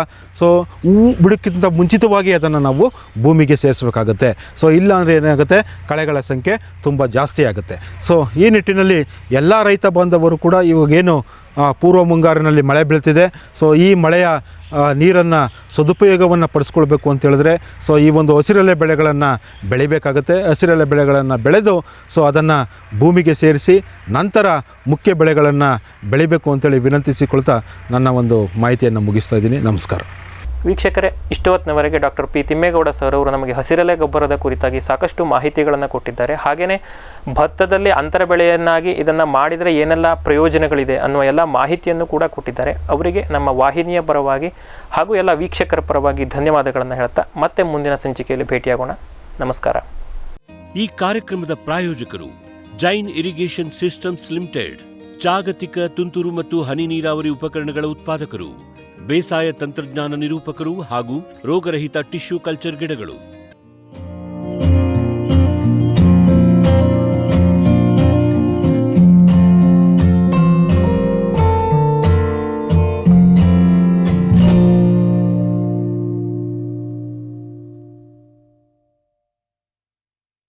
ಸೊ ಹೂ ಬಿಡೋಕ್ಕಿಂತ ಮುಂಚಿತವಾಗಿ ಅದನ್ನು ನಾವು ಭೂಮಿಗೆ ಸೇರಿಸಬೇಕಾಗುತ್ತೆ. ಸೊ ಇಲ್ಲ ಅಂದರೆ ಏನಾಗುತ್ತೆ, ಕಳೆಗಳ ಸಂಖ್ಯೆ ತುಂಬ ಜಾಸ್ತಿ ಆಗುತ್ತೆ. ಸೊ ಈ ನಿಟ್ಟಿನಲ್ಲಿ ಎಲ್ಲ ರೈತ ಬಾಂಧವರು ಕೂಡ ಇವಾಗೇನು ಪೂರ್ವ ಮುಂಗಾರಿನಲ್ಲಿ ಮಳೆ ಬೀಳ್ತಿದೆ, ಸೊ ಈ ಮಳೆಯ ನೀರನ್ನು ಸದುಪಯೋಗವನ್ನು ಪಡಿಸ್ಕೊಳ್ಬೇಕು ಅಂತ ಹೇಳಿದ್ರೆ ಸೊ ಈ ಒಂದು ಹಸಿರೆಲೆ ಬೆಳೆಗಳನ್ನು ಬೆಳಿಬೇಕಾಗುತ್ತೆ. ಹಸಿರೆಲೆ ಬೆಳೆಗಳನ್ನು ಬೆಳೆದು ಸೊ ಅದನ್ನು ಭೂಮಿಗೆ ಸೇರಿಸಿ ನಂತರ ಮುಖ್ಯ ಬೆಳೆಗಳನ್ನು ಬೆಳಿಬೇಕು ಅಂತೇಳಿ ವಿನಂತಿಸಿಕೊಳ್ತಾ ನನ್ನ ಒಂದು ಮಾಹಿತಿಯನ್ನು ಮುಗಿಸ್ತಾ ಇದ್ದೀನಿ. ನಮಸ್ಕಾರ. ವೀಕ್ಷಕರೇ, ಇಷ್ಟೊತ್ತಿನವರೆಗೆ ಡಾಕ್ಟರ್ ಪಿ ತಿಮ್ಮೇಗೌಡ ಸರ್ ಅವರು ನಮಗೆ ಹಸಿರೆಲೆ ಗೊಬ್ಬರದ ಕುರಿತಾಗಿ ಸಾಕಷ್ಟು ಮಾಹಿತಿಗಳನ್ನು ಕೊಟ್ಟಿದ್ದಾರೆ. ಹಾಗೆಯೇ ಭತ್ತದಲ್ಲಿ ಅಂತರ ಬೆಳೆಯನ್ನಾಗಿ ಇದನ್ನು ಮಾಡಿದರೆ ಏನೆಲ್ಲ ಪ್ರಯೋಜನಗಳಿದೆ ಅನ್ನುವ ಎಲ್ಲ ಮಾಹಿತಿಯನ್ನು ಕೂಡ ಕೊಟ್ಟಿದ್ದಾರೆ. ಅವರಿಗೆ ನಮ್ಮ ವಾಹಿನಿಯ ಪರವಾಗಿ ಹಾಗೂ ಎಲ್ಲ ವೀಕ್ಷಕರ ಪರವಾಗಿ ಧನ್ಯವಾದಗಳನ್ನು ಹೇಳ್ತಾ ಮತ್ತೆ ಮುಂದಿನ ಸಂಚಿಕೆಯಲ್ಲಿ ಭೇಟಿಯಾಗೋಣ. ನಮಸ್ಕಾರ. ಈ ಕಾರ್ಯಕ್ರಮದ ಪ್ರಾಯೋಜಕರು ಜೈನ್ ಇರಿಗೇಷನ್ ಸಿಸ್ಟಮ್ಸ್ ಲಿಮಿಟೆಡ್, ಜಾಗತಿಕ ತುಂತುರು ಮತ್ತು ಹನಿ ನೀರಾವರಿ ಉಪಕರಣಗಳ ಉತ್ಪಾದಕರು, ಬೇಸಾಯ ತಂತ್ರಜ್ಞಾನ ನಿರೂಪಕರು ಹಾಗೂ ರೋಗರಹಿತ ಟಿಶ್ಯೂ ಕಲ್ಚರ್ ಗಿಡಗಳು.